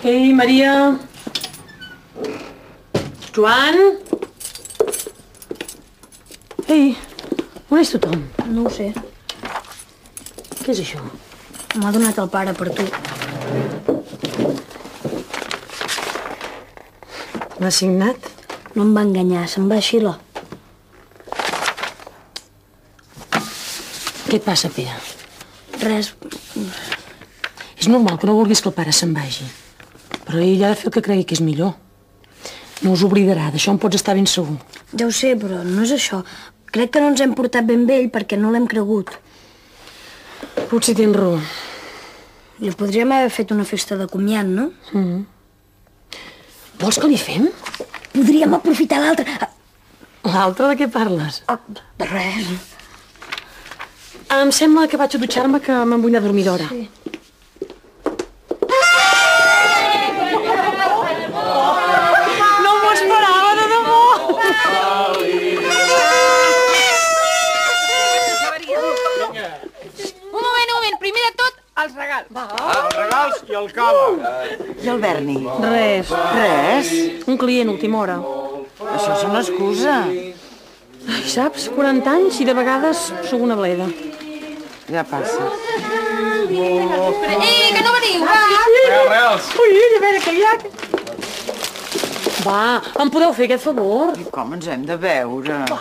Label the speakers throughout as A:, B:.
A: Ei, Maria... Joan? Ei, on és tothom?
B: No ho sé.
A: Què és això?
B: M'ha donat el pare per tu.
A: L'ha signat?
B: No em va enganyar, se'n va així,
A: Què et passa, Pere?
B: Res.
A: És normal que no vulguis que el pare se'n vagi. Però ell ha de fer el que cregui que és millor. No us oblidarà, d'això en pots estar ben segur.
B: Ja ho sé, però no és això. Crec que no ens hem portat ben bé ell perquè no l'hem cregut.
A: Potser tens raó.
B: Li podríem haver fet una festa de comiat, no?
A: Vols que li fem?
B: Podríem aprofitar l'altre.
A: L'altre de què parles?
B: De res.
A: Em sembla que vaig a dutxar-me, que me'n vull anar a dormir d'hora.
B: Sí.
A: No m'ho esperava, de debò!
C: Un moment. Primer de tot, els regals.
D: Els regals i el cava.
E: I el Berni?
A: Res.
E: Res?
A: Un client, última hora.
E: Això és una excusa.
A: Ai, saps? 40 anys i de vegades sóc una bleda.
E: Ja passa.
C: Que no veniu, va!
D: Regals.
A: Ui, a veure què hi ha. Va, em podeu fer aquest favor?
E: I com ens hem de veure?
A: No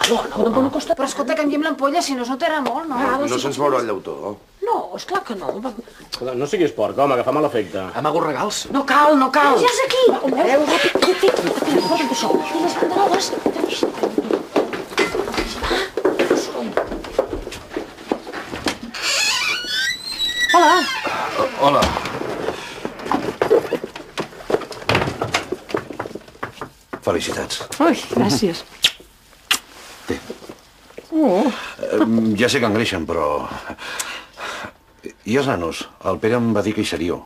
A: costa...
C: Però escolta, canviem l'ampolla, si no es notarà molt, no?
D: No se'ns veurà el llautó.
A: No, esclar que no.
D: No siguis porc, home, que fa mal efecte.
F: Hem hagut regals.
A: No cal.
B: Ja és aquí!
A: Veus? Fota'm d'això. Les banderoles. Hola.
F: Hola.
D: Felicitats.
A: Ui, gràcies.
D: Té. Ja sé que engreixen, però... I els nanos? El Pere em va dir que hi seríeu.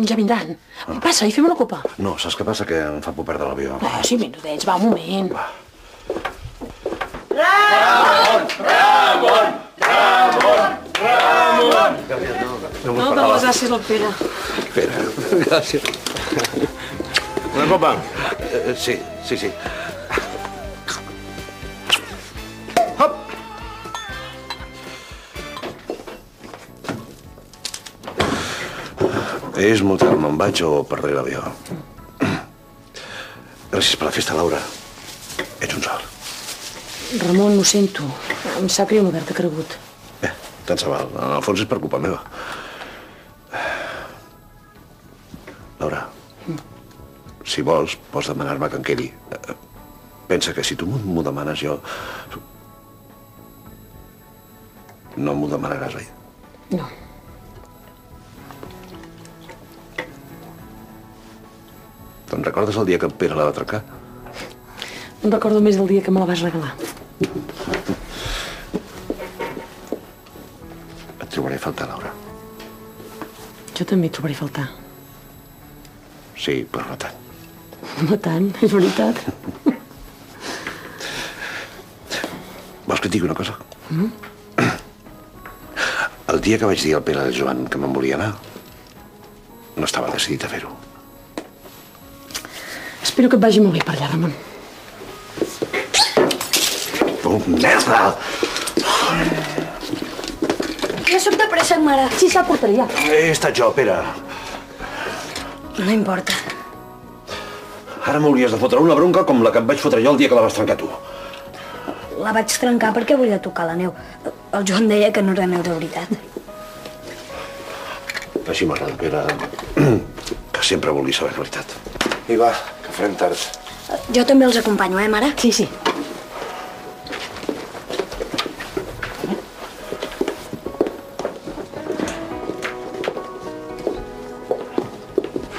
A: Ja vindran. Passa, i fem una copa.
D: No, saps què passa? Que em fa por perdre l'avió.
A: Sí, menudets, va, un moment. No, de les gràcies al Pere.
D: Pere, gràcies. Una copa? Sí. Hop! És molt tard, me'n vaig o perdré l'avió. Gràcies per la festa, Laura. Ets un sol.
A: Ramon, ho sento. Em sap greu no haver-te cregut.
D: Tant se val. En el fons és per culpa meva. Laura, si vols, pots demanar-me que em quedi. Pensa que si tu m'ho demanes, jo... No m'ho demanaràs, oi?
A: No.
D: Te'n recordes el dia que en Pere la va trencar?
A: Em recordo més del dia que me la vas regalar.
D: Et trobaré a faltar, Laura.
A: Jo també et trobaré a faltar.
D: Sí, però no tant.
A: No tant, és veritat.
D: Vols que et digui una cosa? El dia que vaig dir al Pere i al Joan que me'n volia anar, no estava decidit a fer-ho.
A: Espero que et vagi molt bé per allà, Ramon.
D: Oh, merda!
B: Ja soc de préssec, mare.
A: Sí, se'l portaria.
D: He estat jo, Pere.
B: No importa.
D: Ara m'hauries de fotre una bronca com la que em vaig fotre jo el dia que la vas trencar tu.
B: La vaig trencar perquè volia tocar la neu. El Joan deia que no era neu de veritat.
D: Així m'agrada, Pere, que sempre vulguis saber la veritat. I va, que farem tard.
B: Jo també els acompanyo, mare?
A: Sí.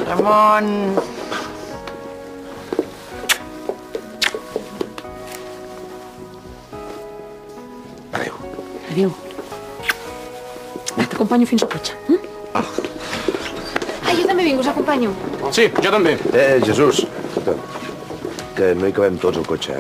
E: Ramon...
D: Adéu.
A: Adéu. T'acompanyo fins al cotxe.
C: Jo també vinc, us acompanyo.
D: Sí, jo també. Jesús, escolta, que no hi cabem tots al cotxe,